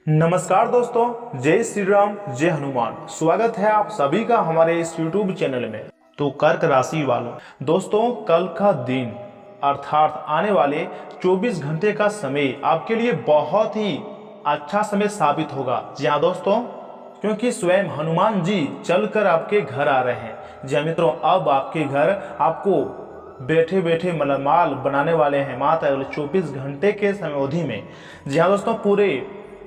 नमस्कार दोस्तों, जय श्री राम, जय हनुमान। स्वागत है आप सभी का हमारे इस YouTube चैनल में। तो कर्क राशि वालों, दोस्तों कल का दिन अर्थात आने वाले 24 घंटे का समय आपके लिए बहुत ही अच्छा समय साबित होगा। जी हाँ दोस्तों, क्योंकि स्वयं हनुमान जी चलकर आपके घर आ रहे हैं। जी हाँ मित्रों, अब आपके घर आपको बैठे बैठे माल बनाने वाले हैं मात्र अगले 24 घंटे के समय अवधि में। जी हाँ दोस्तों, पूरे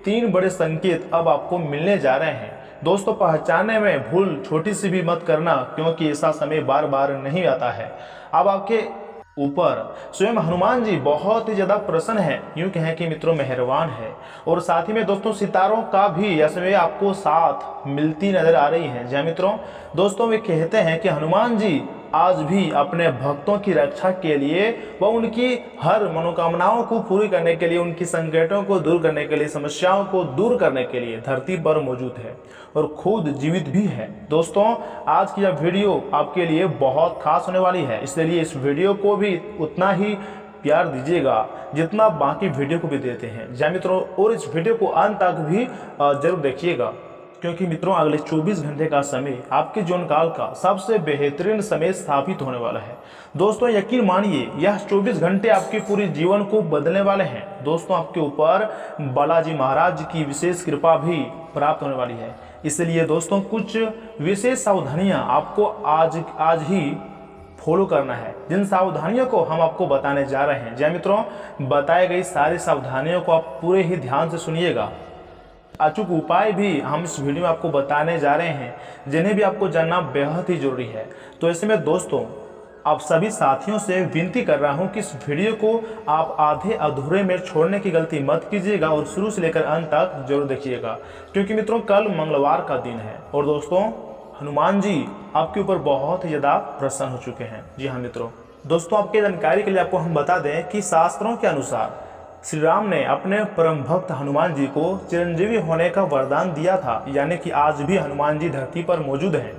3 बड़े संकेत अब आपको मिलने जा रहे हैं। दोस्तों पहचानने में भूल छोटी सी भी मत करना, क्योंकि ऐसा समय बार बार नहीं आता है। अब आपके ऊपर स्वयं हनुमान जी बहुत ही ज्यादा प्रसन्न है, यूं कहें कि मित्रों मेहरबान है। और साथ ही में दोस्तों सितारों का भी इसमें आपको साथ मिलती नजर आ रही है। जी मित्रों, दोस्तों वे कहते हैं कि हनुमान जी आज भी अपने भक्तों की रक्षा के लिए व उनकी हर मनोकामनाओं को पूरी करने के लिए, उनकी संकटों को दूर करने के लिए, समस्याओं को दूर करने के लिए धरती पर मौजूद है और खुद जीवित भी है। दोस्तों आज की यह वीडियो आपके लिए बहुत खास होने वाली है, इसलिए इस वीडियो को भी उतना ही प्यार दीजिएगा जितना बाकी वीडियो को भी देते हैं। जय मित्रों, और इस वीडियो को अंत तक भी जरूर देखिएगा, क्योंकि मित्रों अगले 24 घंटे का समय आपके जीवन काल का सबसे बेहतरीन समय स्थापित होने वाला है। दोस्तों यकीन मानिए, यह 24 घंटे आपके पूरे जीवन को बदलने वाले हैं। दोस्तों आपके ऊपर बालाजी महाराज की विशेष कृपा भी प्राप्त होने वाली है। इसलिए दोस्तों कुछ विशेष सावधानियां आपको आज ही फॉलो करना है, जिन सावधानियों को हम आपको बताने जा रहे हैं। जय मित्रों, बताई गई सारी सावधानियों को आप पूरे ही ध्यान से सुनिएगा। अचूक उपाय भी हम इस वीडियो में आपको बताने जा रहे हैं, जिन्हें भी आपको जानना बेहद ही जरूरी है। तो ऐसे में दोस्तों आप सभी साथियों से विनती कर रहा हूं कि इस वीडियो को आप आधे अधूरे में छोड़ने की गलती मत कीजिएगा और शुरू से लेकर अंत तक जरूर देखिएगा, क्योंकि मित्रों कल मंगलवार का दिन है और दोस्तों हनुमान जी आपके ऊपर बहुत ही ज़्यादा प्रसन्न हो चुके हैं। जी हाँ मित्रों, दोस्तों आपकी जानकारी के लिए आपको हम बता दें कि शास्त्रों के अनुसार श्री राम ने अपने परम भक्त हनुमान जी को चिरंजीवी होने का वरदान दिया था, यानी कि आज भी हनुमान जी धरती पर मौजूद हैं।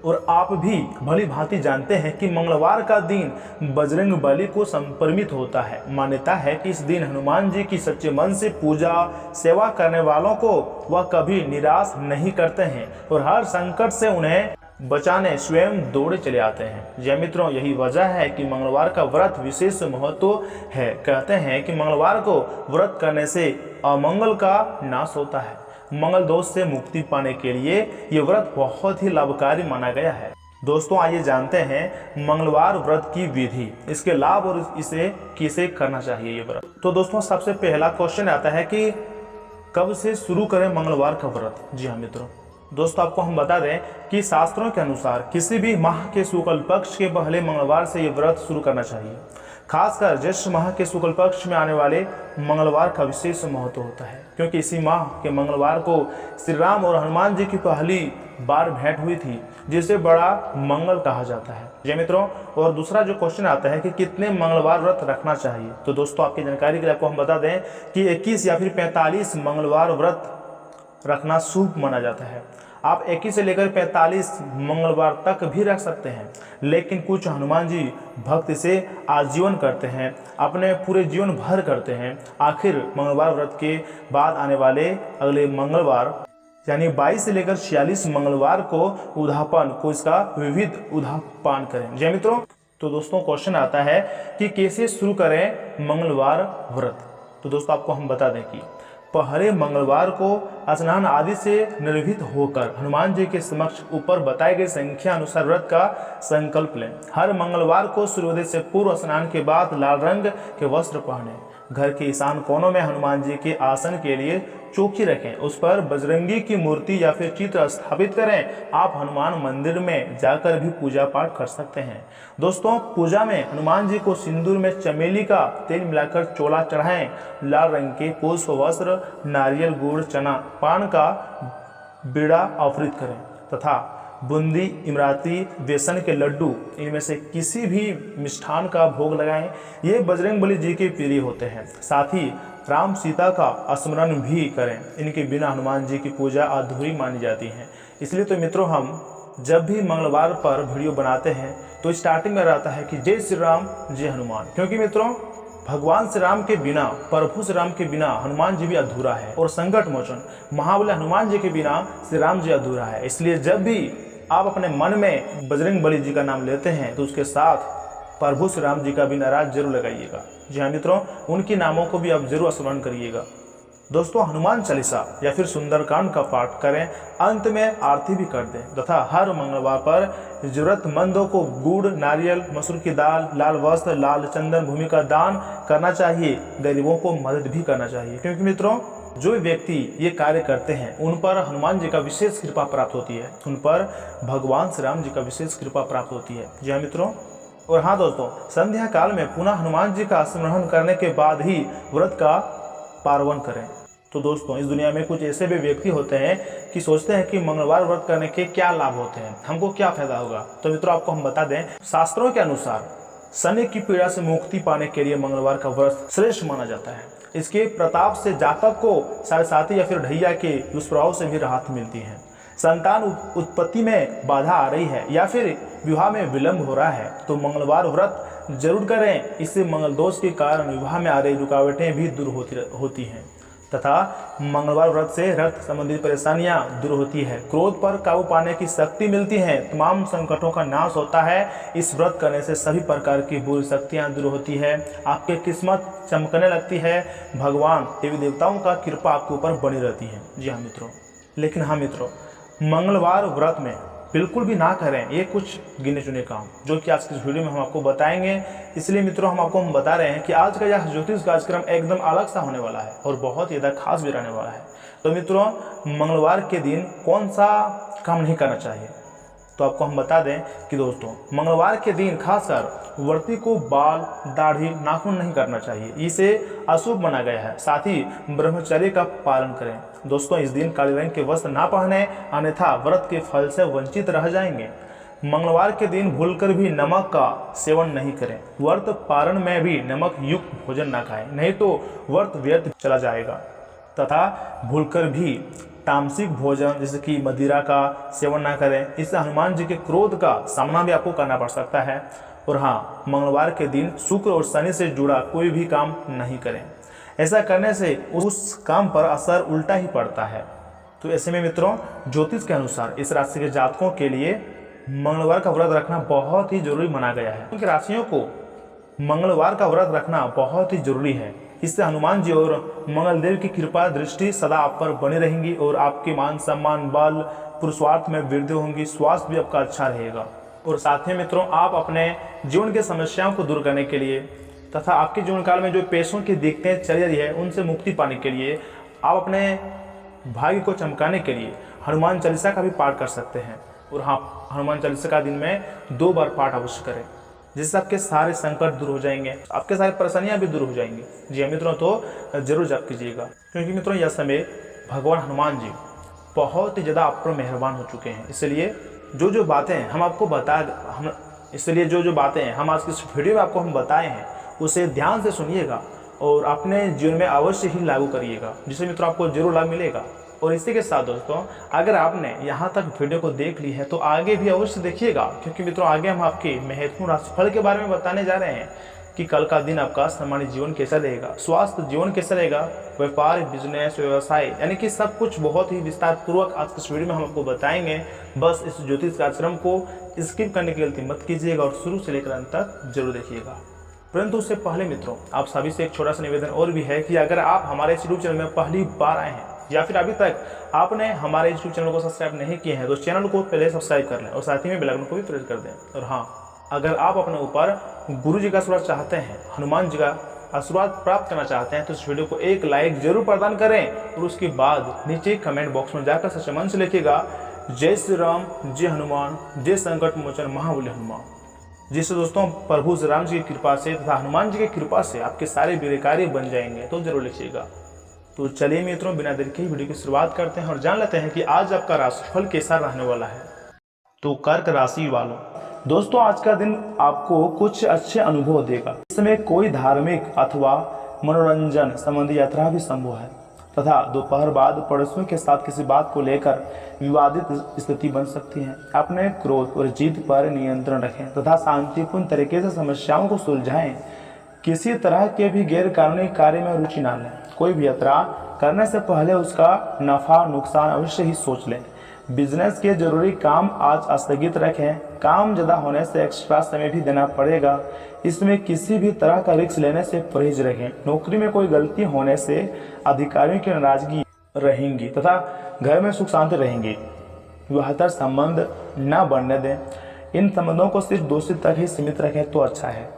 और आप भी भली भांति जानते हैं कि मंगलवार का दिन बजरंग बली को समर्पित होता है। मान्यता है कि इस दिन हनुमान जी की सच्चे मन से पूजा सेवा करने वालों को वह कभी निराश नहीं करते हैं और हर संकट से उन्हें बचाने स्वयं दौड़े चले आते हैं। जय मित्रों, यही वजह है कि मंगलवार का व्रत विशेष महत्व है। कहते हैं कि मंगलवार को व्रत करने से अमंगल का नाश होता है। मंगल दोष से मुक्ति पाने के लिए ये व्रत बहुत ही लाभकारी माना गया है। दोस्तों आइए जानते हैं मंगलवार व्रत की विधि, इसके लाभ और इसे किसे करना चाहिए ये व्रत। तो दोस्तों सबसे पहला क्वेश्चन आता है कि कब से शुरू करें मंगलवार का व्रत। जी हाँ मित्रों, दोस्तों आपको हम बता दें कि शास्त्रों के अनुसार किसी भी माह के शुक्ल पक्ष के पहले मंगलवार से ये व्रत शुरू करना चाहिए। खासकर ज्येष्ठ माह के शुक्ल पक्ष में आने वाले मंगलवार का विशेष महत्व होता है, क्योंकि इसी माह के मंगलवार को श्री राम और हनुमान जी की पहली बार भेंट हुई थी, जिसे बड़ा मंगल कहा जाता है। जय मित्रों, और दूसरा जो क्वेश्चन आता है कि कितने मंगलवार व्रत रखना चाहिए, तो दोस्तों आपकी जानकारी के लिए आपको हम बता दें कि 21 या फिर 45 मंगलवार व्रत रखना शुभ माना जाता है। आप 21 से लेकर 45 मंगलवार तक भी रख सकते हैं, लेकिन कुछ हनुमान जी भक्त इसे आजीवन करते हैं, अपने पूरे जीवन भर करते हैं। आखिर मंगलवार व्रत के बाद आने वाले अगले मंगलवार यानी 22 से लेकर 46 मंगलवार को उद्यापन को इसका विविध उद्यापन करें। जय मित्रों, तो दोस्तों क्वेश्चन आता है कि कैसे शुरू करें मंगलवार व्रत। तो दोस्तों आपको हम बता दें कि पहले मंगलवार को स्नान आदि से निर्भीत होकर हनुमान जी के समक्ष ऊपर बताई गई संख्या अनुसार व्रत का संकल्प लें। हर मंगलवार को सूर्योदय से पूर्व स्नान के बाद लाल रंग के वस्त्र पहने। घर के ईशान कोनों में हनुमान जी के आसन के लिए चौकी रखें, उस पर बजरंगी की मूर्ति या फिर चित्र स्थापित करें। आप हनुमान मंदिर में जाकर भी पूजा पाठ कर सकते हैं। दोस्तों पूजा में हनुमान जी को सिंदूर में चमेली का तेल मिलाकर चोला चढ़ाएं। लाल रंग के पुष्प वस्त्र, नारियल, गुड़, चना, पान का बीड़ा अर्पित करें तथा बूंदी, इमरती, बेसन के लड्डू, इनमें से किसी भी मिष्ठान का भोग लगाएं। ये बजरंग बली जी के प्रिय होते हैं। साथ ही राम सीता का स्मरण भी करें, इनके बिना हनुमान जी की पूजा अधूरी मानी जाती है। इसलिए तो मित्रों हम जब भी मंगलवार पर वीडियो बनाते हैं तो स्टार्टिंग में रहता है कि जय श्री राम, जय हनुमान, क्योंकि मित्रों भगवान श्री राम के बिना, प्रभु श्री राम के बिना हनुमान जी भी अधूरा है, और संकट मोचन महाबली हनुमान जी के बिना श्री राम जी अधूरा है। इसलिए जब भी आप अपने मन में बजरंग बली जी का नाम लेते हैं तो उसके साथ प्रभु श्री राम जी का भी नारा जरूर लगाइएगा। जी हाँ मित्रों, उनके नामों को भी आप जरूर स्मरण करिएगा। दोस्तों, हनुमान चालीसा या फिर सुंदरकांड का पाठ करें, अंत में आरती भी कर दें तथा हर मंगलवार पर जरूरतमंदों को गुड़, नारियल, मसूर की दाल, लाल वस्त्र, लाल चंदन भूमि का दान करना चाहिए। गरीबों को मदद भी करना चाहिए, क्योंकि मित्रों जो व्यक्ति ये कार्य करते हैं उन पर हनुमान जी का विशेष कृपा प्राप्त होती है, उन पर भगवान श्री राम जी का विशेष कृपा प्राप्त होती है। जी हाँ मित्रों, और हाँ दोस्तों, संध्या काल में पुनः हनुमान जी का स्मरण करने के बाद ही व्रत का पार्वन करें। तो दोस्तों, इस दुनिया में कुछ ऐसे भी व्यक्ति होते हैं कि सोचते हैं कि मंगलवार व्रत करने के क्या लाभ होते हैं, हमको क्या फायदा होगा। तो मित्रों, आपको हम बता दें, शास्त्रों के अनुसार शनि की पीड़ा से मुक्ति पाने के लिए मंगलवार का व्रत श्रेष्ठ माना जाता है। इसके प्रताप से जातक को साढ़े या फिर ढैया के दुष्प्रभाव से भी राहत मिलती है। संतान उत्पत्ति में बाधा आ रही है या फिर विवाह में विलंब हो रहा है तो मंगलवार व्रत जरूर करें। इससे मंगल दोष के कारण विवाह में आ रही रुकावटें भी दूर होती हैं तथा मंगलवार व्रत से रक्त संबंधित परेशानियां दूर होती है। क्रोध पर काबू पाने की शक्ति मिलती है, तमाम संकटों का नाश होता है। इस व्रत करने से सभी प्रकार की बुरी शक्तियां दूर होती है, आपकी किस्मत चमकने लगती है, भगवान देवी देवताओं का कृपा आपके ऊपर बनी रहती है। जी हाँ मित्रों, लेकिन हाँ मित्रों, मंगलवार व्रत में बिल्कुल भी ना करें ये कुछ गिने चुने काम, जो कि आज की वीडियो में हम आपको बताएंगे। इसलिए मित्रों, हम बता रहे हैं कि आज का यह ज्योतिष कार्यक्रम एकदम अलग सा होने वाला है और बहुत ही ज़्यादा खास भी रहने वाला है। तो मित्रों, मंगलवार के दिन कौन सा काम नहीं करना चाहिए, तो आपको हम बता दें कि दोस्तों, मंगलवार के दिन खासकर व्रती को बाल, दाढ़ी, नाखून नहीं करना चाहिए, इसे अशुभ माना गया है। साथ ही ब्रह्मचर्य का पालन करें। दोस्तों, इस दिन काले रंग के वस्त्र ना पहने, अन्यथा व्रत के फल से वंचित रह जाएंगे। मंगलवार के दिन भूलकर भी नमक का सेवन नहीं करें। व्रत पारण में भी नमक युक्त भोजन ना खाएं, नहीं तो व्रत व्यर्थ चला जाएगा। तथा भूलकर भी तामसिक भोजन जैसे कि मदिरा का सेवन ना करें, इससे हनुमान जी के क्रोध का सामना भी आपको करना पड़ सकता है। और हाँ, मंगलवार के दिन शुक्र और शनि से जुड़ा कोई भी काम नहीं करें, ऐसा करने से उस काम पर असर उल्टा ही पड़ता है। तो ऐसे में मित्रों, ज्योतिष के अनुसार इस राशि के जातकों के लिए मंगलवार का व्रत रखना बहुत ही जरूरी माना गया है। उनकी राशियों को मंगलवार का व्रत रखना बहुत ही जरूरी है। इससे हनुमान जी और मंगल देव की कृपा दृष्टि सदा आप पर बनी रहेंगी और आपके मान सम्मान, बल, पुरुषार्थ में वृद्धि होंगी, स्वास्थ्य भी आपका अच्छा रहेगा। और साथ ही मित्रों, आप अपने जीवन की समस्याओं को दूर करने के लिए तथा आपके जीवन काल में जो पैसों की दिक्कतें चल रही है उनसे मुक्ति पाने के लिए, आप अपने भाग्य को चमकाने के लिए हनुमान चालीसा का भी पाठ कर सकते हैं। और हाँ, हनुमान चालीसा का दिन में 2 बार पाठ अवश्य करें, जिससे आपके सारे संकट दूर हो जाएंगे, आपके सारी परेशानियां भी दूर हो जाएंगी। जी हाँ मित्रों, तो जरूर जाप कीजिएगा, क्योंकि मित्रों यह समय भगवान हनुमान जी बहुत ही ज़्यादा आप पर मेहरबान हो चुके हैं। इसलिए जो बातें हम आपको जो बातें हम आज की इस वीडियो में आपको हम बताए हैं उसे ध्यान से सुनिएगा और अपने जीवन में अवश्य ही लागू करिएगा, जिससे मित्रों आपको जरूर लाभ मिलेगा। और इसी के साथ दोस्तों, अगर आपने यहाँ तक वीडियो को देख ली है तो आगे भी अवश्य देखिएगा, क्योंकि मित्रों आगे हम आपके महत्वपूर्ण राशिफल के बारे में बताने जा रहे हैं कि कल का दिन आपका सामान्य जीवन कैसा रहेगा, स्वास्थ्य जीवन कैसा रहेगा, व्यापार, बिजनेस, व्यवसाय, यानी कि सब कुछ बहुत ही विस्तार पूर्वक आज के इस वीडियो में हम आपको बताएंगे। बस इस ज्योतिष कार्यक्रम को स्किप करने की गलती मत कीजिएगा और शुरू से लेकर अंत तक जरूर देखिएगा। परंतु उससे पहले मित्रों, आप सभी से एक छोटा सा निवेदन और भी है कि अगर आप हमारे इस यूट्यूब चैनल में पहली बार आए हैं या फिर अभी तक आपने हमारे यूट्यूब चैनल को सब्सक्राइब नहीं किए हैं तो चैनल को पहले सब्सक्राइब कर लें और साथ ही में बेल आइकन को भी प्रेस कर दें। और हाँ, अगर आप अपने ऊपर गुरु जी का आशीर्वाद चाहते हैं, हनुमान जी का आशीर्वाद प्राप्त करना चाहते हैं, तो इस वीडियो को एक लाइक जरूर प्रदान करें और उसके बाद नीचे कमेंट बॉक्स में जाकर सच्चे मन से लिखिएगा, जय श्री राम, जय हनुमान, जय संकट मोचन महाबली हनुमान। जिससे दोस्तों प्रभु श्री राम जी की कृपा से तथा हनुमान जी की कृपा से आपके सारे बुरे कार्य बन जाएंगे, तो जरूर लिखिएगा। तो चलिए मित्रों, बिना देर के ही वीडियो की शुरुआत करते हैं और जान लेते हैं कि आज आपका राशिफल कैसा रहने वाला है। तो कर्क राशि वालों, दोस्तों आज का दिन आपको कुछ अच्छे अनुभव देगा। इस समय कोई धार्मिक अथवा मनोरंजन संबंधी यात्रा भी संभव है तथा दोपहर बाद पड़ोसियों के साथ किसी बात को लेकर विवादित स्थिति बन सकती है। अपने क्रोध और जिद पर नियंत्रण रखें तथा शांतिपूर्ण तरीके से समस्याओं को सुलझाएं। किसी तरह के भी गैर कानूनी कार्य में रुचि ना लें। कोई भी यात्रा करने से पहले उसका नफा नुकसान अवश्य ही सोच लें। बिजनेस के जरूरी काम आज स्थगित रखें। काम ज़्यादा होने से एक्स्ट्रा समय भी देना पड़ेगा। इसमें किसी भी तरह का रिस्क लेने से परहेज रखें। नौकरी में कोई गलती होने से अधिकारियों की नाराजगी रहेंगी तथा घर में सुख शांति रहेंगी। विवाहेतर संबंध न बढ़ने दें। इन संबंधों को सिर्फ दोस्ती तक ही सीमित रखें तो अच्छा है।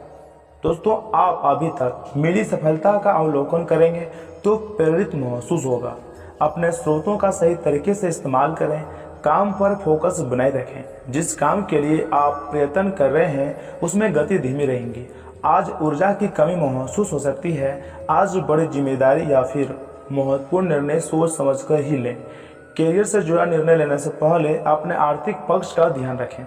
दोस्तों, आप अभी तक मेरी सफलता का अवलोकन करेंगे तो प्रेरित महसूस होगा। अपने स्रोतों का सही तरीके से इस्तेमाल करें। काम पर फोकस बनाए रखें। जिस काम के लिए आप प्रयत्न कर रहे हैं उसमें गति धीमी रहेगी। आज ऊर्जा की कमी महसूस हो सकती है। आज बड़ी जिम्मेदारी या फिर महत्वपूर्ण निर्णय सोच समझकर ही लें। कैरियर से जुड़ा निर्णय लेने से पहले अपने आर्थिक पक्ष का ध्यान रखें।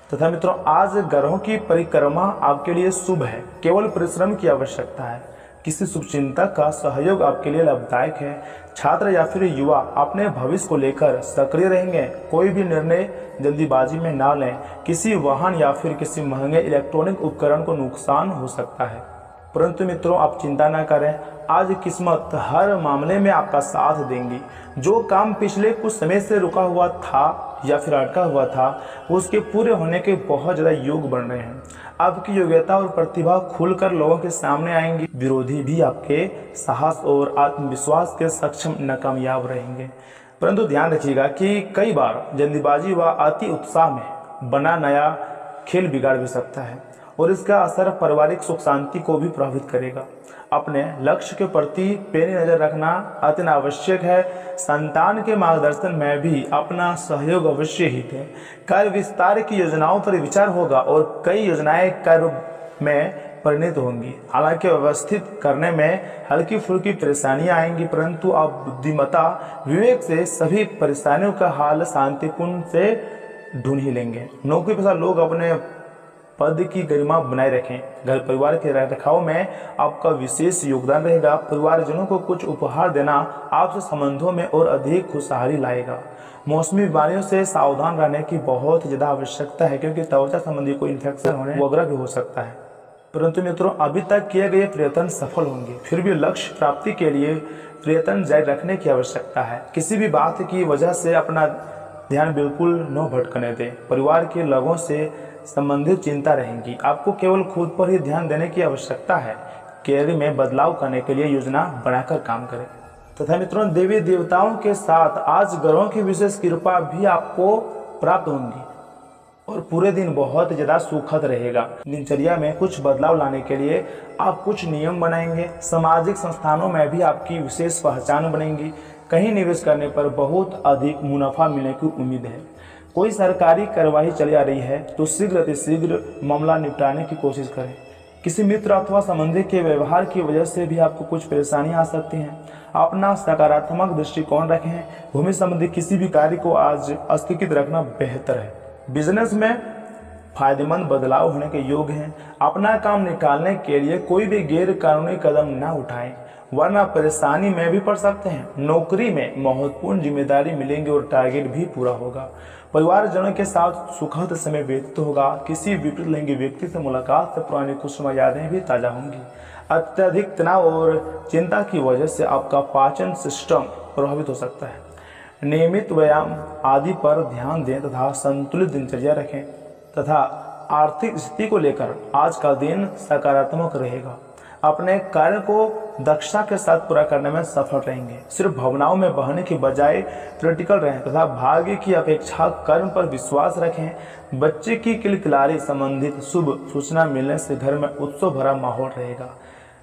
तथा मित्रों, आज ग्रहों की परिक्रमा आपके लिए शुभ है। केवल परिश्रम की आवश्यकता है। किसी शुभचिंतक का सहयोग आपके लिए लाभदायक है। छात्र या फिर युवा अपने भविष्य को लेकर सक्रिय रहेंगे। कोई भी निर्णय जल्दीबाजी में ना लें। किसी वाहन या फिर किसी महंगे इलेक्ट्रॉनिक उपकरण को नुकसान हो सकता है। परंतु मित्रों, आप चिंता न करें। आज किस्मत हर मामले में आपका साथ देंगी। जो काम पिछले कुछ समय से रुका हुआ था या फिर अटका हुआ था, उसके पूरे होने के बहुत ज़्यादा योग बन रहे हैं। आपकी योग्यता और प्रतिभा खुलकर लोगों के सामने आएंगी। विरोधी भी आपके साहस और आत्मविश्वास के सक्षम नाकामयाब रहेंगे। परंतु ध्यान रखिएगा कि कई बार जल्दीबाजी व अति उत्साह में बना नया खेल बिगाड़ भी सकता है और इसका असर पारिवारिक सुख शांति को भी प्रभावित करेगा। अपने लक्ष्य के प्रति पैनी नजर रखना अत्यंत आवश्यक है। संतान के मार्गदर्शन में भी अपना सहयोग अवश्य ही दें। कार्य विस्तार की योजनाओं पर विचार होगा और कई योजनाएं कार्य में परिणत होंगी। हालांकि व्यवस्थित करने में हल्की फुल्की परेशानियां आएंगी, परंतु आप बुद्धिमत्ता विवेक से सभी परेशानियों का हल शांतिपूर्ण से ढूंढ ही लेंगे। नौकरी पेशा लोग अपने पद की गरिमा बनाए रखें। घर परिवार के रखरखाव में आपका विशेष योगदान रहेगा। परिवारजनों को कुछ उपहार देना आपसे संबंधों में और अधिक खुशहाली लाएगा। मौसमी बीमारियों से सावधान रहने की बहुत ज़्यादा आवश्यकता है, क्योंकि त्वचा संबंधी कोई इन्फेक्शन होने वगैरह भी हो सकता है। परंतु मित्रों, अभी तक किए गए प्रयत्न सफल होंगे। फिर भी लक्ष्य प्राप्ति के लिए प्रयत्न जारी रखने की आवश्यकता है। किसी भी बात की वजह से अपना ध्यान बिल्कुल न भटकने दें। परिवार के लोगों से संबंधित चिंता रहेंगी। आपको केवल खुद पर ही ध्यान देने की आवश्यकता है। कैरियर में बदलाव करने के लिए योजना बनाकर काम करें। तथा मित्रों, देवी देवताओं के साथ आज ग्रहों की विशेष कृपा भी आपको प्राप्त होंगी और पूरे दिन बहुत ज़्यादा सुखद रहेगा। दिनचर्या में कुछ बदलाव लाने के लिए आप कुछ नियम बनाएंगे। सामाजिक संस्थानों में भी आपकी विशेष पहचान बनेगी। कहीं निवेश करने पर बहुत अधिक मुनाफा मिलने की उम्मीद है। कोई सरकारी कार्रवाई चली आ रही है तो शीघ्र अतिशीघ्र मामला निपटाने की कोशिश करें। किसी मित्र अथवा संबंधी के व्यवहार की वजह से भी आपको कुछ परेशानियां आ सकती हैं। अपना सकारात्मक दृष्टिकोण रखें। भूमि संबंधी किसी भी कार्य को आज स्थगित रखना बेहतर है। बिजनेस में फायदेमंद बदलाव होने के योग हैं। अपना काम निकालने के लिए कोई भी गैर कानूनी कदम न उठाएं, वरना परेशानी में भी पड़ सकते हैं। नौकरी में महत्वपूर्ण जिम्मेदारी मिलेंगी और टारगेट भी पूरा होगा। परिवारजनों के साथ सुखद समय व्यतीत होगा। किसी विपरीत लिंगी व्यक्ति से मुलाकात से पुरानी खुशनुमा यादें भी ताज़ा होंगी। अत्यधिक तनाव और चिंता की वजह से आपका पाचन सिस्टम प्रभावित हो सकता है। नियमित व्यायाम आदि पर ध्यान दें तथा संतुलित दिनचर्या रखें तथा आर्थिक स्थिति को लेकर आज का दिन सकारात्मक रहेगा। अपने कार्य को दक्षता के साथ पूरा करने में सफल रहेंगे। सिर्फ भावनाओं में बहने की बजाय प्रैक्टिकल रहें तथा भाग्य की अपेक्षा कर्म पर विश्वास रखें। बच्चे की किलकिलारी संबंधित शुभ सूचना मिलने से घर में उत्सव भरा माहौल रहेगा।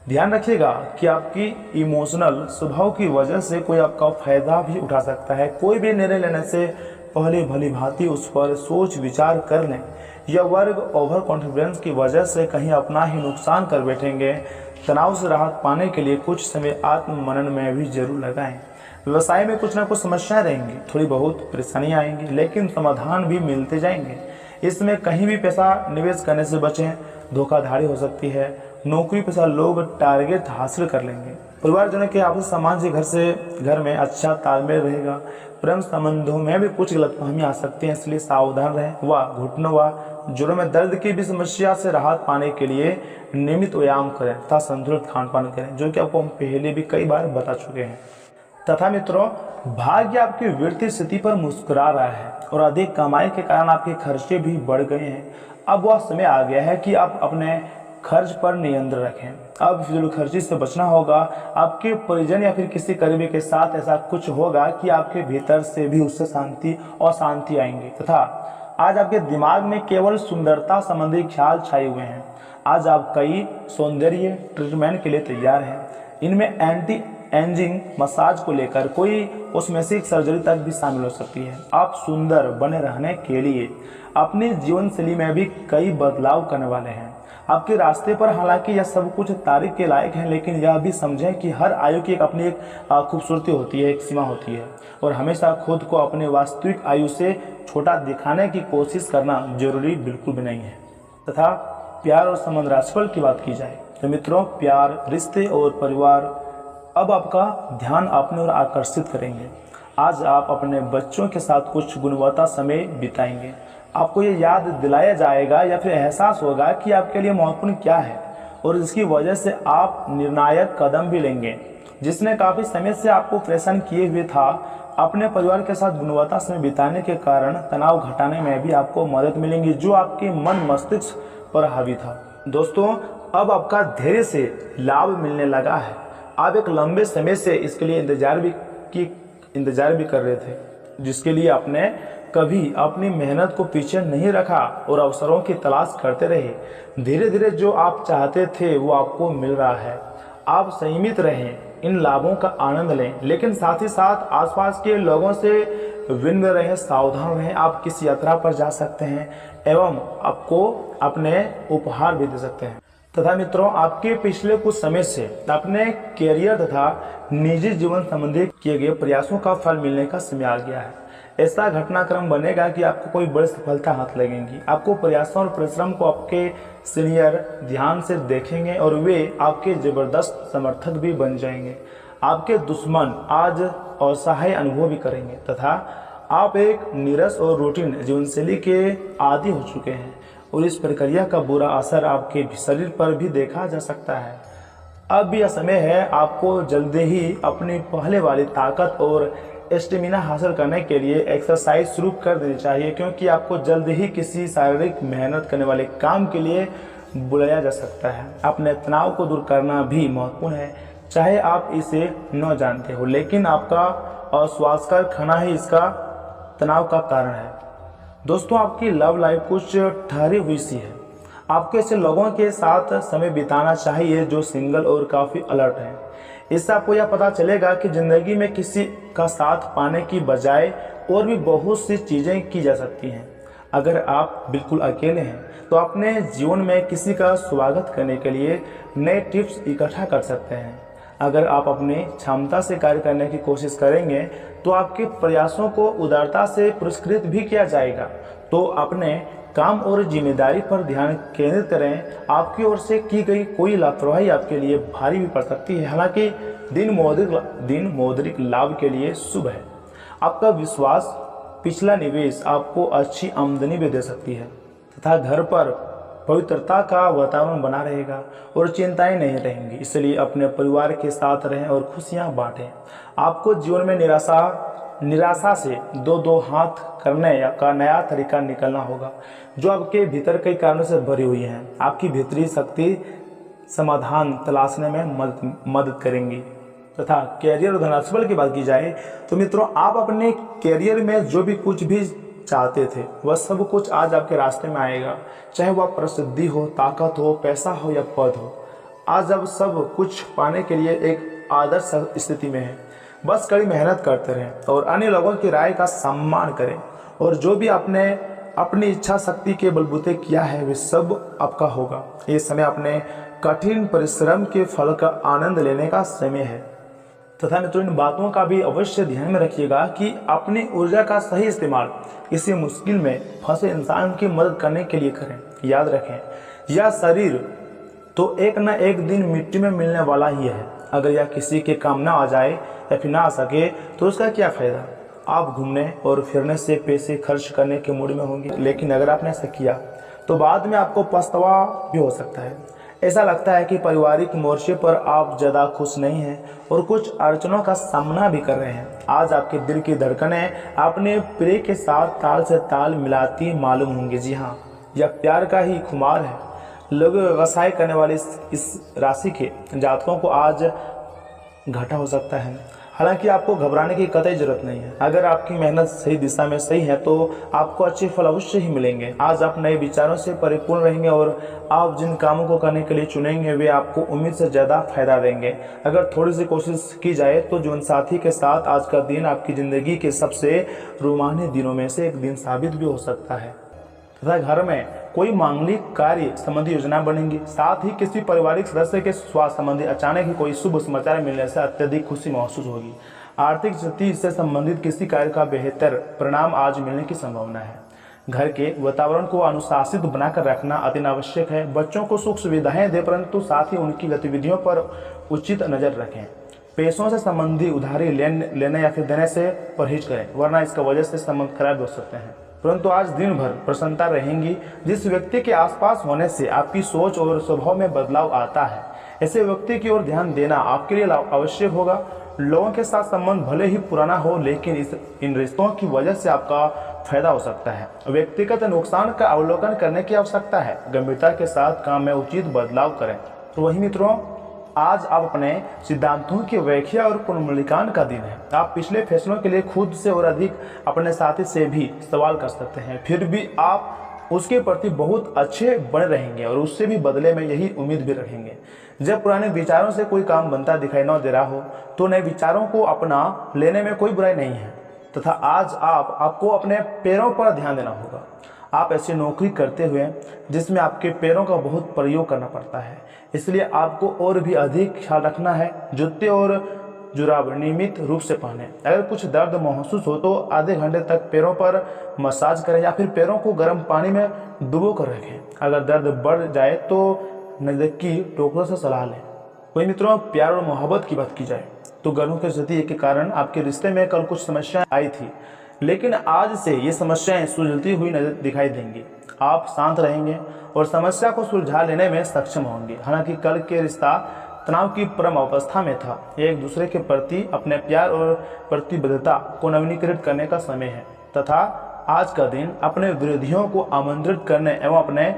ध्यान रखिएगा कि आपकी इमोशनल स्वभाव की वजह से कोई आपका फायदा भी उठा सकता है। कोई भी निर्णय लेने से पहले भली भांति उस पर सोच विचार कर लें। यह वर्ग ओवर कॉन्फिडेंस की वजह से कहीं अपना ही नुकसान कर बैठेंगे। तनाव से राहत पाने के लिए कुछ समय आत्ममनन में भी जरूर लगाएं। व्यवसाय में कुछ ना कुछ समस्याएं रहेंगी, थोड़ी बहुत परेशानियां आएंगी, लेकिन समाधान भी मिलते जाएंगे। इसमें कहीं भी पैसा निवेश करने से बचें, धोखाधड़ी हो सकती है। नौकरी पेशा लोग टारगेट हासिल कर लेंगे। परिवारजनों के आपसी सामाजिक घर में अच्छा तालमेल रहेगा। प्रेम संबंधों में भी कुछ गलतफहमी आ सकती है, इसलिए सावधान रहें। वह घुटनों व जोड़ों में दर्द की भी समस्या से राहत पाने के लिए नियमित व्यायाम करें तथा संतुलित खान पान करें, जो कि आपको हम पहले भी कई बार बता चुके हैं। तथा मित्रों, भाग्य आपकी वित्तीय स्थिति पर मुस्कुरा रहा है और अधिक कमाई के कारण आपके खर्चे भी बढ़ गए हैं। अब वह समय आ गया है कि आप अपने खर्च पर नियंत्रण रखें। अब फिजूल खर्ची से बचना होगा। आपके परिजन या फिर किसी करीबी के साथ ऐसा कुछ होगा कि आपके भीतर से भी उससे शांति और शांति आएंगे तथा आज आपके दिमाग में केवल सुंदरता संबंधी ख्याल छाए हुए हैं। आज आप कई सौंदर्य ट्रीटमेंट के लिए तैयार हैं। इनमें एंटी एजिंग मसाज को लेकर कोई कॉस्मेटिक सर्जरी तक भी शामिल हो सकती है। आप सुंदर बने रहने के लिए अपनी जीवन शैली में भी कई बदलाव करने वाले हैं। आपके रास्ते पर हालांकि यह सब कुछ तारीफ के लायक है, लेकिन यह भी समझें कि हर आयु की अपनी एक खूबसूरती होती है, एक सीमा होती है और हमेशा खुद को अपने वास्तविक आयु से छोटा दिखाने की कोशिश करना जरूरी बिल्कुल भी नहीं है। तथा प्यार और संबंध राशिफल की बात की जाए तो मित्रों, प्यार, रिश्ते और परिवार अब आपका ध्यान अपने ओर आकर्षित करेंगे। आज आप अपने बच्चों के साथ कुछ गुणवत्ता समय बिताएंगे। आपको ये याद दिलाया जाएगा या फिर एहसास होगा कि आपके लिए महत्वपूर्ण क्या है और इसकी वजह से आप निर्णायक कदम भी लेंगे। जिसने काफ़ी समय से आपको परेशान किए हुए था, अपने परिवार के साथ गुणवत्ता समय बिताने के कारण तनाव घटाने में भी आपको मदद मिलेंगी, जो आपके मन मस्तिष्क पर हावी था। दोस्तों, अब आपका धैर्य से लाभ मिलने लगा है। आप एक लंबे समय से इसके लिए इंतजार भी कर रहे थे, जिसके लिए आपने कभी अपनी मेहनत को पीछे नहीं रखा और अवसरों की तलाश करते रहे। धीरे धीरे जो आप चाहते थे वो आपको मिल रहा है। आप संयमित रहें, इन लाभों का आनंद लें, लेकिन साथ ही साथ आसपास के लोगों से विनम्र रहें, सावधान रहें। आप किसी यात्रा पर जा सकते हैं एवं आपको अपने उपहार भी दे सकते हैं। तथा मित्रों, आपके पिछले कुछ समय से अपने कैरियर तथा निजी जीवन संबंधी किए गए प्रयासों का फल मिलने का समय आ गया है। ऐसा घटनाक्रम बनेगा कि आपको कोई बड़ी सफलता हाथ लगेगी। आपको प्रयासों और परिश्रम को आपके सीनियर ध्यान से देखेंगे और वे आपके जबरदस्त समर्थक भी बन जाएंगे। आपके दुश्मन आज असहाय अनुभव भी करेंगे तथा आप एक नीरस और रूटीन जीवनशैली के आदी हो चुके हैं और इस प्रक्रिया का बुरा असर आपके शरीर पर भी देखा जा सकता है। अब यह समय है आपको जल्दी ही अपनी पहले वाली ताकत और स्टेमिना हासिल करने के लिए एक्सरसाइज शुरू कर देनी चाहिए, क्योंकि आपको जल्द ही किसी शारीरिक मेहनत करने वाले काम के लिए बुलाया जा सकता है। अपने तनाव को दूर करना भी महत्वपूर्ण है, चाहे आप इसे न जानते हो, लेकिन आपका अस्वास्थ्यकर खाना ही इसका तनाव का कारण है। दोस्तों, आपकी लव लाइफ कुछ ठहरी हुई सी है। आपको ऐसे लोगों के साथ समय बिताना चाहिए जो सिंगल और काफ़ी अलर्ट हैं। इससे आपको यह पता चलेगा कि ज़िंदगी में किसी का साथ पाने की बजाय और भी बहुत सी चीज़ें की जा सकती हैं। अगर आप बिल्कुल अकेले हैं तो अपने जीवन में किसी का स्वागत करने के लिए नए टिप्स इकट्ठा कर सकते हैं। अगर आप अपनी क्षमता से कार्य करने की कोशिश करेंगे तो आपके प्रयासों को उदारता से पुरस्कृत भी किया जाएगा। तो अपने काम और जिम्मेदारी पर ध्यान केंद्रित करें। आपकी ओर से की गई कोई लापरवाही आपके लिए भारी भी पड़ सकती है। हालांकि दिन मौद्रिक लाभ के लिए शुभ है। आपका विश्वास पिछला निवेश आपको अच्छी आमदनी भी दे सकती है तथा घर पर पवित्रता का वातावरण बना रहेगा और चिंताएं नहीं रहेंगी। इसलिए अपने परिवार के साथ रहें और खुशियां बांटें। आपको जीवन में निराशा से दो हाथ करने का नया तरीका निकलना होगा, जो आपके भीतर कई कारणों से भरी हुई हैं। आपकी भीतरी शक्ति समाधान तलाशने में मदद करेंगी। तथा कैरियर और धनराशिफल की बात की जाए तो मित्रों, आप अपने कैरियर में जो भी कुछ भी चाहते थे वह सब कुछ आज आपके रास्ते में आएगा, चाहे वह प्रसिद्धि हो, ताकत हो, पैसा हो या पद हो। आज अब सब कुछ पाने के लिए एक आदर्श स्थिति में है। बस कड़ी मेहनत करते रहें और अन्य लोगों की राय का सम्मान करें और जो भी आपने अपनी इच्छा शक्ति के बलबूते किया है वे सब आपका होगा। ये समय अपने कठिन परिश्रम के फल का आनंद लेने का समय है। तथा मित्रों, इन बातों का भी अवश्य ध्यान में रखिएगा कि अपनी ऊर्जा का सही इस्तेमाल किसी मुश्किल में फंसे इंसान की मदद करने के लिए करें। याद रखें, यह शरीर तो एक न एक दिन मिट्टी में मिलने वाला ही है। अगर यह किसी के काम ना आ जाए या फिर ना आ सके तो उसका क्या फ़ायदा। आप घूमने और फिरने से पैसे खर्च करने के मूड में होंगे, लेकिन अगर आपने ऐसा किया तो बाद में आपको पछतावा भी हो सकता है। ऐसा लगता है कि पारिवारिक मोर्चे पर आप ज़्यादा खुश नहीं हैं और कुछ अड़चनों का सामना भी कर रहे हैं। आज आपके दिल की धड़कनें अपने प्रिय के साथ ताल से ताल मिलाती मालूम होंगी। जी हाँ, यह प्यार का ही खुमार है। लोग व्यवसाय करने वाले इस राशि के जातकों को आज घाटा हो सकता है, हालांकि आपको घबराने की कतई जरूरत नहीं है। अगर आपकी मेहनत सही दिशा में सही है तो आपको अच्छे फल अवश्य ही मिलेंगे। आज आप नए विचारों से परिपूर्ण रहेंगे और आप जिन कामों को करने के लिए चुनेंगे वे आपको उम्मीद से ज़्यादा फायदा देंगे। अगर थोड़ी सी कोशिश की जाए तो जीवन साथी के साथ आज का दिन आपकी ज़िंदगी के सबसे रोमांचक दिनों में से एक दिन साबित भी हो सकता है तथा घर में कोई मांगलिक कार्य संबंधी योजना बनेंगी। साथ ही किसी पारिवारिक सदस्य के स्वास्थ्य संबंधी अचानक ही कोई शुभ समाचार मिलने से अत्यधिक खुशी महसूस होगी। आर्थिक स्थिति से संबंधित किसी कार्य का बेहतर परिणाम आज मिलने की संभावना है। घर के वातावरण को अनुशासित बनाकर रखना अति आवश्यक है। बच्चों को सुख सुविधाएं दें, परंतु साथ ही उनकी गतिविधियों पर उचित नजर रखें। पैसों से संबंधी उधारी लेने या फिर देने से परहेज करें, वरना इसका वजह से संबंध खराब हो सकते हैं। परंतु आज दिन भर प्रसन्नता रहेंगी। जिस व्यक्ति के आसपास होने से आपकी सोच और स्वभाव में बदलाव आता है, ऐसे व्यक्ति की ओर ध्यान देना आपके लिए आवश्यक होगा। लोगों के साथ संबंध भले ही पुराना हो, लेकिन इन रिश्तों की वजह से आपका फायदा हो सकता है। व्यक्तिगत नुकसान का अवलोकन करने की आवश्यकता है। गंभीरता के साथ काम में उचित बदलाव करें। तो वही मित्रों, आज आप अपने सिद्धांतों की व्याख्या और पुनर्मूल्यांकन का दिन है। आप पिछले फैसलों के लिए खुद से और अधिक अपने साथी से भी सवाल कर सकते हैं, फिर भी आप उसके प्रति बहुत अच्छे बने रहेंगे और उससे भी बदले में यही उम्मीद भी रखेंगे। जब पुराने विचारों से कोई काम बनता दिखाई न दे रहा हो तो नए विचारों को अपना लेने में कोई बुराई नहीं है तथा आज आपको अपने पैरों पर ध्यान देना होगा। आप ऐसी नौकरी करते हुए जिसमें आपके पैरों का बहुत प्रयोग करना पड़ता है, इसलिए आपको और भी अधिक ख्याल रखना है। जूते और जुराब नियमित रूप से पहने। अगर कुछ दर्द महसूस हो तो आधे घंटे तक पैरों पर मसाज करें या फिर पैरों को गर्म पानी में डुबो कर रखें। अगर दर्द बढ़ जाए तो नज़दीकी डॉक्टर से सलाह लें। वही मित्रों, प्यार और मोहब्बत की बात की जाए तो गर्भों की स्थिति के कारण आपके रिश्ते में कल कुछ समस्याएं आई थी, लेकिन आज से ये समस्याएं सुलझती हुई नजर दिखाई देंगी। आप शांत रहेंगे और समस्या को सुलझा लेने में सक्षम होंगे। हालांकि कल के रिश्ता तनाव की परम अवस्था में था। एक दूसरे के प्रति अपने प्यार और प्रतिबद्धता को नवीनीकृत करने का समय है तथा आज का दिन अपने विरोधियों को आमंत्रित करने एवं अपने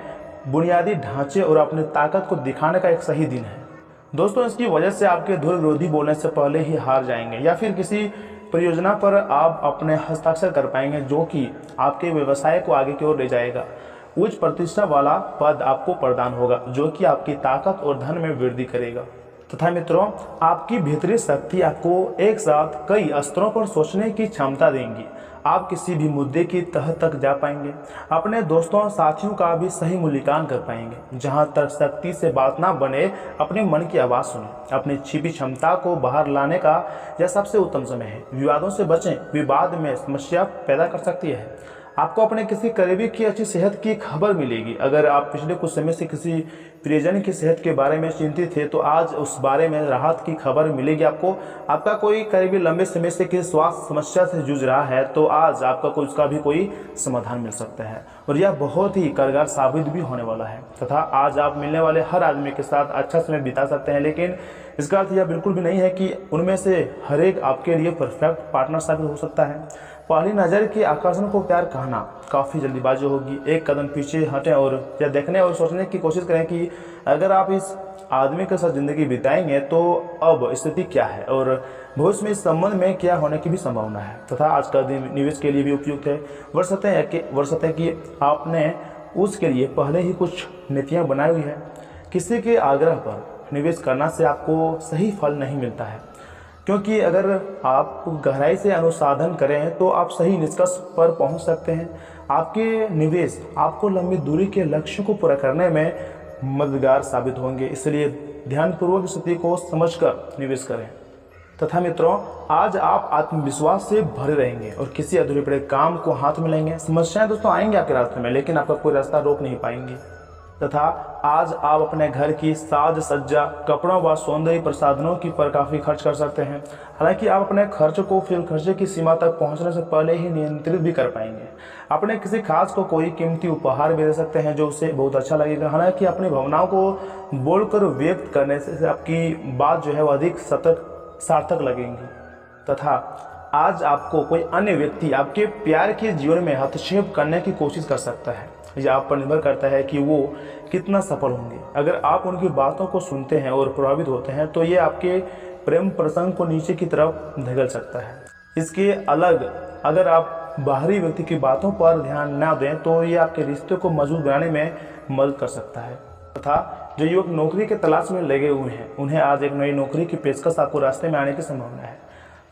बुनियादी ढांचे और अपनी ताकत को दिखाने का एक सही दिन है। दोस्तों, इसकी वजह से आपके धुर विरोधी बोलने से पहले ही हार जाएंगे या फिर किसी परियोजना पर आप अपने हस्ताक्षर कर पाएंगे जो कि आपके व्यवसाय को आगे की ओर ले जाएगा। उच्च प्रतिष्ठा वाला पद आपको प्रदान होगा जो कि आपकी ताकत और धन में वृद्धि करेगा। तथा मित्रों, आपकी भीतरी शक्ति आपको एक साथ कई स्तरों पर सोचने की क्षमता देंगी। आप किसी भी मुद्दे की तह तक जा पाएंगे। अपने दोस्तों साथियों का भी सही मूल्यांकन कर पाएंगे। जहां तक शक्ति से बात ना बने, अपने मन की आवाज़ सुने। अपनी छिपी क्षमता को बाहर लाने का यह सबसे उत्तम समय है। विवादों से बचें, विवाद में समस्या पैदा कर सकती है। आपको अपने किसी करीबी की अच्छी सेहत की खबर मिलेगी। अगर आप पिछले कुछ समय से किसी प्रियजन की सेहत के बारे में चिंतित थे तो आज उस बारे में राहत की खबर मिलेगी आपको। आपका कोई करीबी लंबे समय से किसी स्वास्थ्य समस्या से जूझ रहा है तो आज आपका उसका भी कोई समाधान मिल सकता है और यह बहुत ही कारगर साबित भी होने वाला है। तथा आज आप मिलने वाले हर आदमी के साथ अच्छा समय बिता सकते हैं, लेकिन इसका अर्थ यह बिल्कुल भी नहीं है कि उनमें से हर एक आपके लिए परफेक्ट पार्टनर साबित हो सकता है। पहली नज़र के आकर्षण को प्यार कहना काफ़ी जल्दीबाजी होगी। एक कदम पीछे हटें और यह देखने और सोचने की कोशिश करें कि अगर आप इस आदमी के साथ ज़िंदगी बिताएंगे तो अब स्थिति क्या है और भविष्य में इस संबंध में क्या होने की भी संभावना है। तथा आज का दिन निवेश के लिए भी उपयुक्त है। वर्षते कि आपने उसके लिए पहले ही कुछ नीतियाँ बनाई हुई है। किसी के आग्रह पर निवेश करना से आपको सही फल नहीं मिलता है, क्योंकि अगर आप गहराई से अनुसंधान करें तो आप सही निष्कर्ष पर पहुंच सकते हैं। आपके निवेश आपको लंबी दूरी के लक्ष्यों को पूरा करने में मददगार साबित होंगे, इसलिए ध्यानपूर्वक स्थिति को समझकर निवेश करें। तथा मित्रों, आज आप आत्मविश्वास से भरे रहेंगे और किसी अधूरे पड़े काम को हाथ में लेंगे। समस्याएं दोस्तों आएंगे आपके रास्ते में, लेकिन आपका कोई रास्ता रोक नहीं पाएंगे। तथा आज आप अपने घर की साज सज्जा, कपड़ों व सौंदर्य प्रसाधनों की पर काफ़ी खर्च कर सकते हैं। हालांकि आप अपने खर्च को फिर खर्चे की सीमा तक पहुंचने से पहले ही नियंत्रित भी कर पाएंगे। अपने किसी खास को कोई कीमती उपहार भी दे सकते हैं जो उसे बहुत अच्छा लगेगा। हालांकि अपनी भावनाओं को बोलकर व्यक्त करने से आपकी बात जो है वह अधिक सार्थक लगेंगी। तथा आज आपको कोई अन्य व्यक्ति आपके प्यार के जीवन में हस्तक्षेप करने की कोशिश कर सकता है। यह आप पर निर्भर करता है कि वो कितना सफल होंगे। अगर आप उनकी बातों को सुनते हैं और प्रभावित होते हैं तो ये आपके प्रेम प्रसंग को नीचे की तरफ धकेल सकता है। इसके अलग अगर आप बाहरी व्यक्ति की बातों पर ध्यान न दें तो ये आपके रिश्ते को मजबूत बनाने में मदद कर सकता है। तथा जो युवक नौकरी के तलाश में लगे हुए हैं उन्हें आज एक नई नौकरी की पेशकश आपको रास्ते में आने की संभावना है।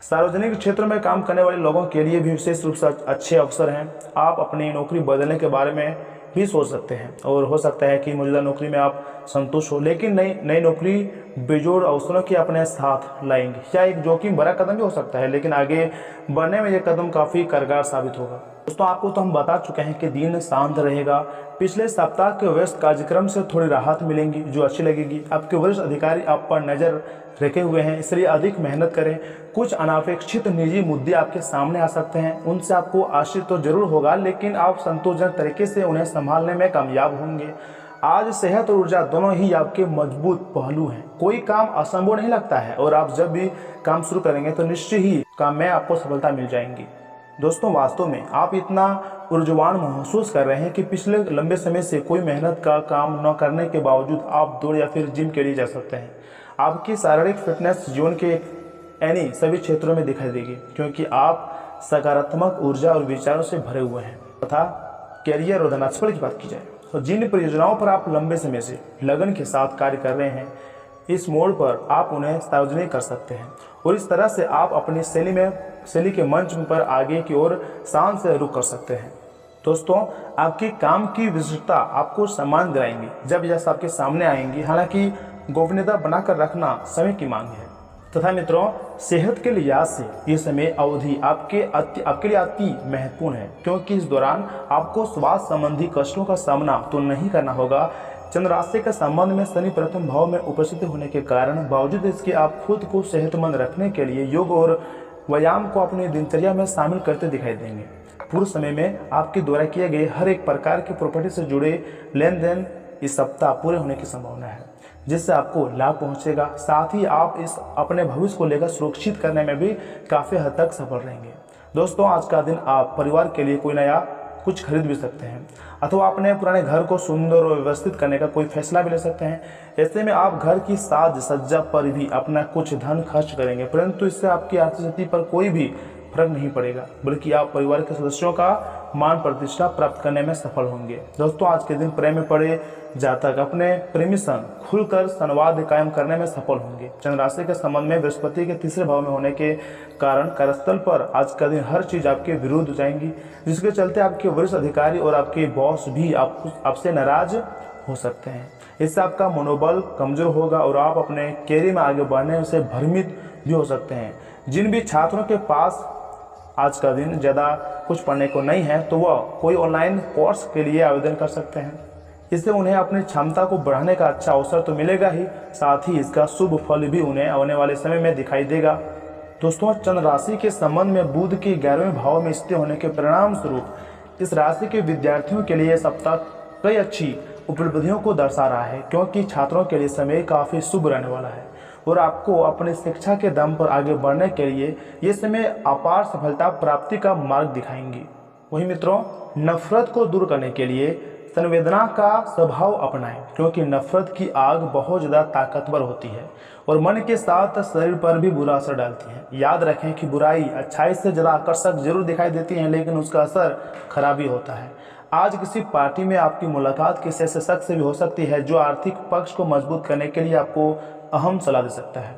सार्वजनिक क्षेत्र में काम करने वाले लोगों के लिए भी विशेष रूप से अच्छे अवसर हैं। आप अपनी नौकरी बदलने के बारे में भी सोच सकते हैं और हो सकता है कि मौजूदा नौकरी में आप संतुष्ट हो, लेकिन नई नौकरी बेजोड़ अवसरों के अपने साथ लाएंगी। या एक जोखिम भरा कदम भी हो सकता है, लेकिन आगे बढ़ने में यह कदम काफ़ी कारगर साबित होगा। दोस्तों आपको तो हम बता चुके हैं कि दिन शांत रहेगा। पिछले सप्ताह के व्यस्त कार्यक्रम से थोड़ी राहत मिलेंगी जो अच्छी लगेगी। आपके वरिष्ठ अधिकारी आप पर नज़र रखे हुए हैं, इसलिए अधिक मेहनत करें। कुछ अनापेक्षित निजी मुद्दे आपके सामने आ सकते हैं, उनसे आपको आश्चर्य तो जरूर होगा, लेकिन आप संतोषजनक तरीके से उन्हें संभालने में कामयाब होंगे। आज सेहत और ऊर्जा दोनों ही आपके मजबूत पहलू हैं। कोई काम असंभव नहीं लगता है और आप जब भी काम शुरू करेंगे तो निश्चय ही काम में आपको सफलता मिल जाएंगी। दोस्तों वास्तव में आप इतना ऊर्जावान महसूस कर रहे हैं कि पिछले लंबे समय से कोई मेहनत का काम न करने के बावजूद आप दौड़ या फिर जिम के लिए जा सकते हैं। आपकी शारीरिक फिटनेस जीवन के सभी क्षेत्रों में दिखाई देगी, क्योंकि आप सकारात्मक ऊर्जा और विचारों से भरे हुए हैं। तथा कैरियर और धनात्मक की बात की जाए तो जिन परियोजनाओं पर आप लंबे समय से लगन के साथ कार्य कर रहे हैं, इस मोड़ पर आप उन्हें सार्वजनिक कर सकते हैं और इस तरह से आप अपनी शैली के मंच पर आगे की ओर शान से रुख कर सकते हैं। दोस्तों आपके काम की विशिष्टता आपको सम्मान दिलाएंगी जब यह आपके सामने आएंगी। हालांकि गोपनीयता बनाकर रखना समय की मांग है। तथा मित्रों सेहत के लिहाज से ये समय अवधि आपके लिए अति महत्वपूर्ण है, क्योंकि इस दौरान आपको स्वास्थ्य संबंधी कष्टों का सामना तो नहीं करना होगा। चंद्र राशि के संबंध में शनि प्रथम भाव में उपस्थित होने के कारण बावजूद इसके आप खुद को सेहतमंद रखने के लिए योग और व्यायाम को अपनी दिनचर्या में शामिल करते दिखाई देंगे। पूर्व समय में आपके द्वारा किए गए हर एक प्रकार की प्रॉपर्टी से जुड़े लेन देन इस सप्ताह पूरे होने की संभावना है, जिससे आपको लाभ पहुंचेगा। साथ ही आप इस अपने भविष्य को लेकर सुरक्षित करने में भी काफ़ी हद तक सफल रहेंगे। दोस्तों आज का दिन आप परिवार के लिए कोई नया कुछ खरीद भी सकते हैं अथवा अपने पुराने घर को सुंदर और व्यवस्थित करने का कोई फैसला भी ले सकते हैं। ऐसे में आप घर की साज सज्जा पर भी अपना कुछ धन खर्च करेंगे, परंतु इससे आपकी आर्थिक स्थिति पर कोई भी फर्क नहीं पड़ेगा, बल्कि आप परिवार के सदस्यों का मान प्रतिष्ठा प्राप्त करने में सफल होंगे। दोस्तों आज के दिन प्रेम में पड़े जातक अपने प्रेमी संग खुलकर संवाद कायम करने में सफल होंगे। चंद्र राशि के संबंध में बृहस्पति के तीसरे भाव में होने के कारण कार्यस्थल पर आज का दिन हर चीज आपके विरुद्ध हो जाएंगी, जिसके चलते आपके वरिष्ठ अधिकारी और आपके बॉस भी आपसे नाराज हो सकते हैं। इससे आपका मनोबल कमजोर होगा और आप अपने कैरियर में आगे बढ़ने से भ्रमित भी हो सकते हैं। जिन भी छात्रों के पास आज का दिन ज़्यादा कुछ पढ़ने को नहीं है तो वह कोई ऑनलाइन कोर्स के लिए आवेदन कर सकते हैं। इससे उन्हें अपनी क्षमता को बढ़ाने का अच्छा अवसर तो मिलेगा ही, साथ ही इसका शुभ फल भी उन्हें आने वाले समय में दिखाई देगा। दोस्तों चंद्र राशि के संबंध में बुध के 11वें भाव में स्थित होने के परिणाम स्वरूप इस राशि के विद्यार्थियों के लिए सप्ताह कई अच्छी उपलब्धियों को दर्शा रहा है, क्योंकि छात्रों के लिए समय काफ़ी शुभ रहने वाला है और आपको अपनी शिक्षा के दम पर आगे बढ़ने के लिए ये समय अपार सफलता प्राप्ति का मार्ग दिखाएंगी। वही मित्रों नफरत को दूर करने के लिए संवेदना का स्वभाव अपनाएं, क्योंकि नफरत की आग बहुत ज़्यादा ताकतवर होती है और मन के साथ शरीर पर भी बुरा असर डालती है। याद रखें कि बुराई अच्छाई से ज़्यादा आकर्षक जरूर दिखाई देती है, लेकिन उसका असर खराब ही होता है। आज किसी पार्टी में आपकी मुलाकात किसी ऐसे शख्स से भी हो सकती है जो आर्थिक पक्ष को मजबूत करने के लिए आपको अहम सलाह दे सकता है।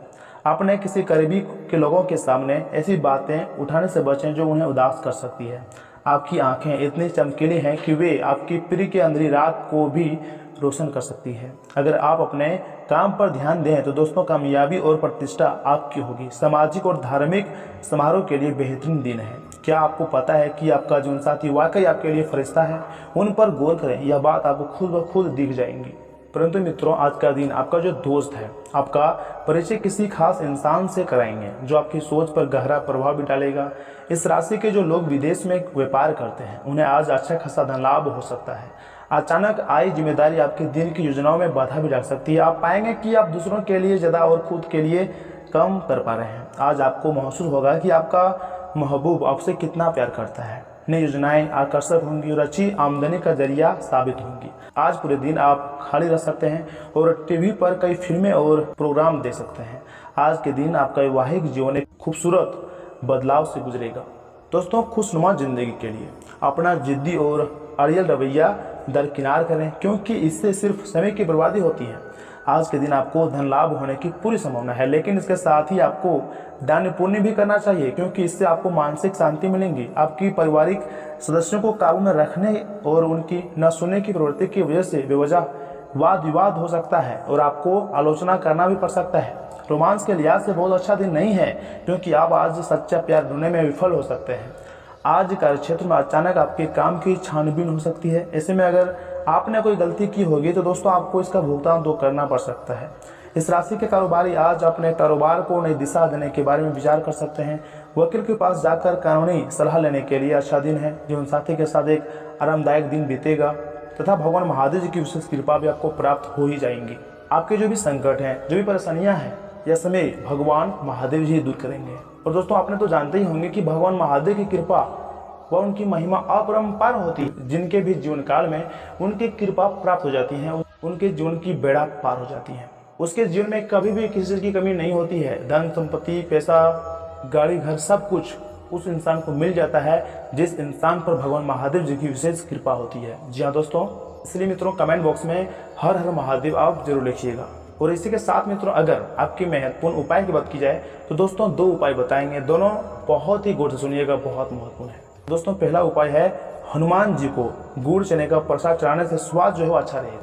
अपने किसी करीबी के लोगों के सामने ऐसी बातें उठाने से बचें जो उन्हें उदास कर सकती है। आपकी आंखें इतनी चमकीली हैं कि वे आपकी प्रिय की अंधेरी रात को भी रोशन कर सकती है। अगर आप अपने काम पर ध्यान दें तो दोस्तों कामयाबी और प्रतिष्ठा आपकी होगी। सामाजिक और धार्मिक समारोह के लिए बेहतरीन दिन है। क्या आपको पता है कि आपका जीवन साथी वाकई आपके लिए फरिश्ता है? उन पर गौर करें, यह बात आपको खुद ब खुद दिख जाएंगी। परंतु मित्रों, आज का दिन आपका जो दोस्त है, आपका परिचय किसी खास इंसान से कराएंगे जो आपकी सोच पर गहरा प्रभाव भी डालेगा। इस राशि के जो लोग विदेश में व्यापार करते हैं उन्हें आज अच्छा खासा धन लाभ हो सकता है। अचानक आई जिम्मेदारी आपके दिन की योजनाओं में बाधा भी डाल सकती है। आप पाएंगे कि आप दूसरों के लिए ज़्यादा और खुद के लिए कम कर पा रहे हैं। आज आपको महसूस होगा कि आपका महबूब आपसे कितना प्यार करता है। नई योजनाएं आकर्षक होंगी और अच्छी आमदनी का जरिया साबित होंगी। आज पूरे दिन आप खाली रह सकते हैं और टीवी पर कई फिल्में और प्रोग्राम देख सकते हैं। आज के दिन आपका वैवाहिक जीवन एक खूबसूरत बदलाव से गुजरेगा। दोस्तों, खुशनुमा जिंदगी के लिए अपना जिद्दी और अड़ियल रवैया दरकिनार करें, क्योंकि इससे सिर्फ समय की बर्बादी होती है। आज के दिन आपको धन लाभ होने की पूरी संभावना है, लेकिन इसके साथ ही आपको दान पुण्य भी करना चाहिए, क्योंकि इससे आपको मानसिक शांति मिलेगी। आपकी पारिवारिक सदस्यों को काबू में रखने और उनकी न सुनने की प्रवृत्ति की वजह से बेवजह वाद विवाद हो सकता है और आपको आलोचना करना भी पड़ सकता है। रोमांस के लिहाज से बहुत अच्छा दिन नहीं है, क्योंकि आप आज सच्चा प्यार ढूंढने में विफल हो सकते हैं। आज कार्यक्षेत्र में अचानक आपके काम की छानबीन हो सकती है। ऐसे में अगर आपने कोई गलती की होगी तो दोस्तों आपको इसका भुगतान तो करना पड़ सकता है। इस राशि के कारोबारी आज अपने कारोबार को नई दिशा देने के बारे में विचार कर सकते हैं। वकील के पास जाकर कानूनी सलाह लेने के लिए अच्छा दिन है। जीवन साथी के साथ एक आरामदायक दिन बीतेगा तथा भगवान महादेव जी की विशेष कृपा भी आपको प्राप्त हो ही जाएंगी। आपके जो भी संकट हैं, जो भी परेशानियां हैं, यह समय भगवान महादेव जी दूर करेंगे। और दोस्तों, आपने तो जानते ही होंगे कि भगवान महादेव की कृपा व उनकी महिमा अपरंपार होती है। जिनके भी जीवन काल में उनकी कृपा प्राप्त हो जाती है, उनके जीवन की बेड़ा पार हो जाती है। उसके जीवन में कभी भी किसी चीज की कमी नहीं होती है। धन संपत्ति, पैसा, गाड़ी, घर, सब कुछ उस इंसान को मिल जाता है जिस इंसान पर भगवान महादेव जी की विशेष कृपा होती है। जी हाँ दोस्तों, इसलिए मित्रों कमेंट बॉक्स में हर हर महादेव आप जरूर लिखिएगा। और इसी के साथ मित्रों, अगर आपकी महत्वपूर्ण उपाय की बात की जाए तो दोस्तों 2 उपाय बताएंगे। दोनों बहुत ही गौर से सुनिएगा, बहुत महत्वपूर्ण है। दोस्तों, पहला उपाय है हनुमान जी को गुड़ चने का प्रसाद चढ़ाने से स्वास्थ्य जो है वो अच्छा रहेगा।